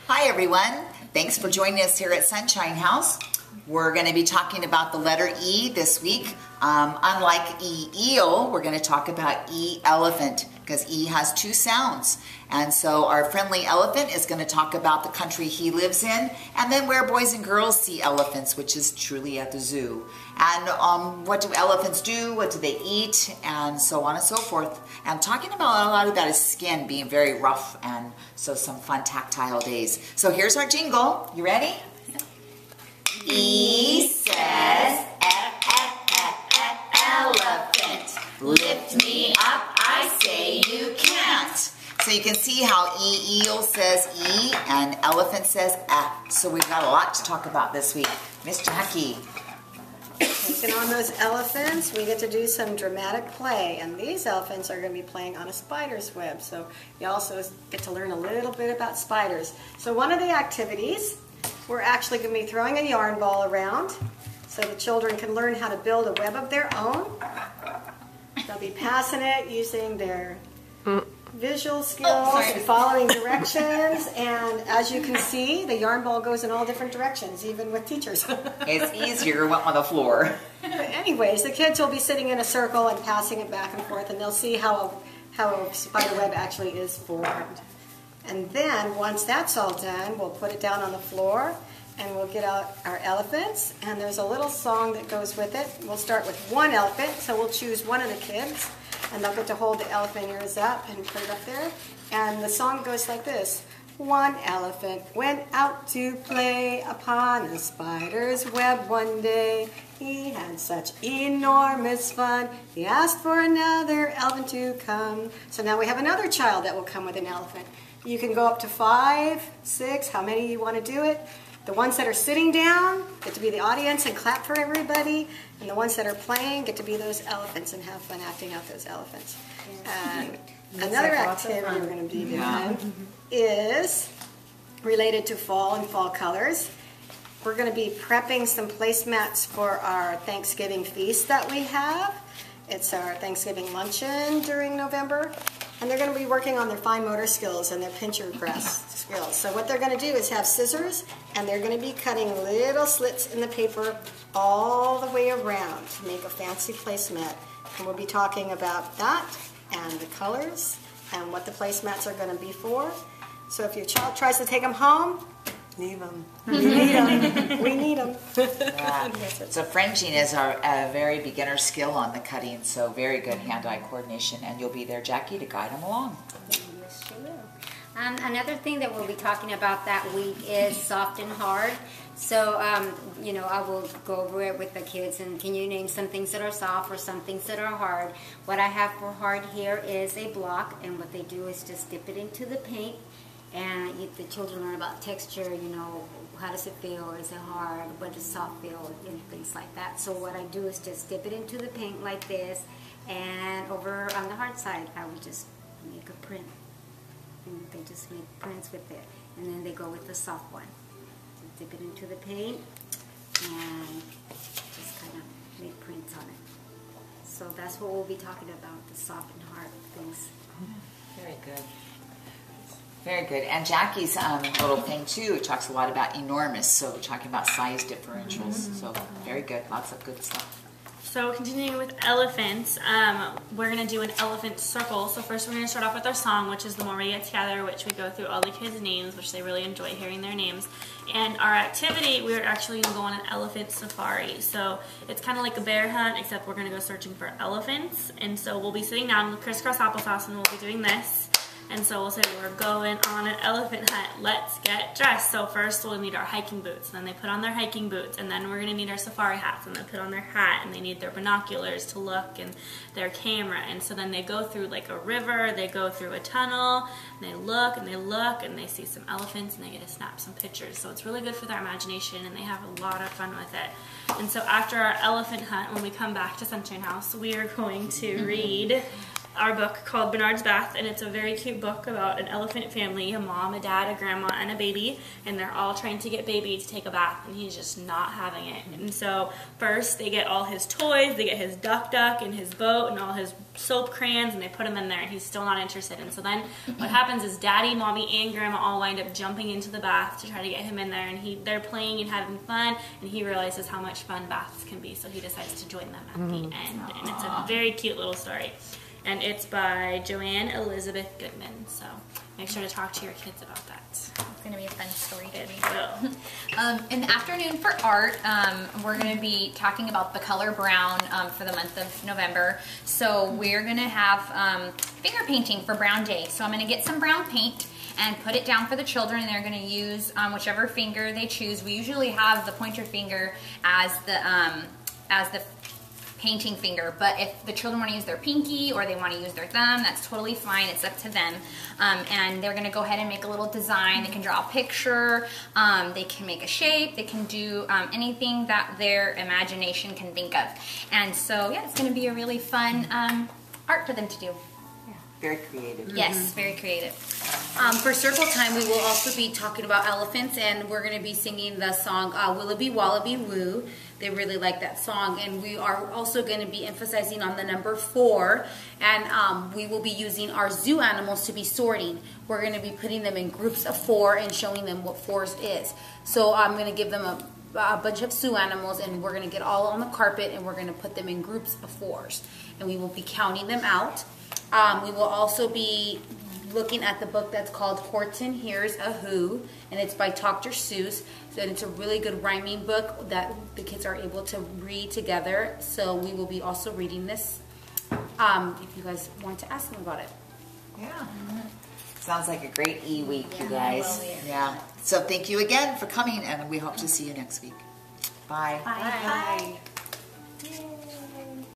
Hi everyone, thanks for joining us here at Sunshine House. We're going to be talking about the letter E this week. Unlike E, eel, we're going to talk about E, elephant, because E has two sounds. And so our friendly elephant is going to talk about the country he lives in, and then where boys and girls see elephants, which is truly at the zoo. And what do elephants do, what do they eat, and so on and so forth. And talking about a lot about his skin being very rough, and so some fun tactile days. So here's our jingle. You ready? E says elephant. Lift me up, I say you can't. So you can see how eel says E and elephant says So we've got a lot to talk about this week. Miss Jackie. Taking on those elephants, we get to do some dramatic play, and these elephants are going to be playing on a spider's web, so you also get to learn a little bit about spiders. So one of the activities, we're actually going to be throwing a yarn ball around so the children can learn how to build a web of their own. They'll be passing it using their visual skills and following directions, and as you can see, the yarn ball goes in all different directions, even with teachers. It's easier on the floor. But anyways, the kids will be sitting in a circle and passing it back and forth, and they'll see how a spider web actually is formed. And then, once that's all done, we'll put it down on the floor, and we'll get out our elephants, and there's a little song that goes with it. We'll start with one elephant, so we'll choose one of the kids, and they'll get to hold the elephant ears up and put it up there. And the song goes like this. One elephant went out to play upon a spider's web one day. He had such enormous fun, he asked for another elephant to come. So now we have another child that will come with an elephant. You can go up to 5, 6, how many you want to do it. The ones that are sitting down get to be the audience and clap for everybody, and the ones that are playing get to be those elephants and have fun acting out those elephants. And another activity we're going to be doing is related to fall and fall colors. We're going to be prepping some placemats for our Thanksgiving feast that we have. It's our Thanksgiving luncheon during November. And they're going to be working on their fine motor skills and their pincher press skills. So what they're going to do is have scissors, and they're going to be cutting little slits in the paper all the way around to make a fancy placemat. And we'll be talking about that and the colors and what the placemats are going to be for. So if your child tries to take them home, leave them. We need them. We need them. Yeah. So fringing is a very beginner skill on the cutting, so very good hand-eye coordination, and you'll be there, Jackie, to guide them along. Yes, she will. Another thing that we'll be talking about that week is soft and hard. So, you know, I will go over it with the kids, and can you name some things that are soft or some things that are hard? What I have for hard here is a block, and what they do is just dip it into the paint. And the children learn about texture, you know, how does it feel, is it hard, what does soft feel, and things like that. So what I do is just dip it into the paint like this, and over on the hard side, I would just make a print. And they just make prints with it. And then they go with the soft one. So dip it into the paint, and just kind of make prints on it. So that's what we'll be talking about, the soft and hard things. Very good. Very good. And Jackie's little thing too, it talks a lot about enormous, so talking about size differentials. So very good. Lots of good stuff. So continuing with elephants, we're going to do an elephant circle. So first we're going to start off with our song, which is The More We Get Together, which we go through all the kids' names, which they really enjoy hearing their names. And our activity, we're actually going to go on an elephant safari. So it's kind of like a bear hunt, except we're going to go searching for elephants. And so we'll be sitting down with crisscross applesauce, and we'll be doing this. And so we'll say, we're going on an elephant hunt, let's get dressed. So first we'll need our hiking boots, and then they put on their hiking boots, and then we're going to need our safari hats, and they put on their hat, and they need their binoculars to look, and their camera. And so then they go through like a river, they go through a tunnel, and they look, and they look, and they see some elephants, and they get to snap some pictures. So it's really good for their imagination, and they have a lot of fun with it. And so after our elephant hunt, when we come back to Sunshine House, we are going to read our book called Bernard's Bath, and it's a very cute book about an elephant family, a mom, a dad, a grandma, and a baby, and they're all trying to get baby to take a bath, and he's just not having it. And so first they get all his toys, they get his duck and his boat and all his soap crayons, and they put him in there, and he's still not interested. And so then what happens is Daddy, Mommy, and Grandma all wind up jumping into the bath to try to get him in there, and they're playing and having fun, and he realizes how much fun baths can be, so he decides to join them at the end. And it's a very cute little story. And it's by Joanne Elizabeth Goodman. So make sure to talk to your kids about that. It's going to be a fun story to It read. will. In the afternoon for art, we're going to be talking about the color brown for the month of November. So we're going to have finger painting for Brown Day. So I'm going to get some brown paint and put it down for the children, and they're going to use whichever finger they choose. We usually have the pointer finger as the painting finger, but if the children want to use their pinky or they want to use their thumb, that's totally fine. It's up to them. And they're going to go ahead and make a little design. They can draw a picture, they can make a shape, they can do anything that their imagination can think of. And so yeah, it's going to be a really fun art for them to do. Very creative. Yes, very creative. For circle time, we will also be talking about elephants, and we're going to be singing the song Willoughby Wallaby Woo. They really like that song, and we are also going to be emphasizing on the number 4, and we will be using our zoo animals to be sorting. We're going to be putting them in groups of 4 and showing them what forest is. So I'm going to give them a bunch of zoo animals, and we're going to get all on the carpet, and we're going to put them in groups of 4s, and we will be counting them out. We will also be looking at the book that's called Horton Hears a Who, and it's by Dr. Seuss. So it's a really good rhyming book that the kids are able to read together. So we will be also reading this if you guys want to ask them about it. Yeah. Sounds like a great E-week, you guys. Yeah. So thank you again for coming, and we hope to see you next week. Bye. Bye. Bye.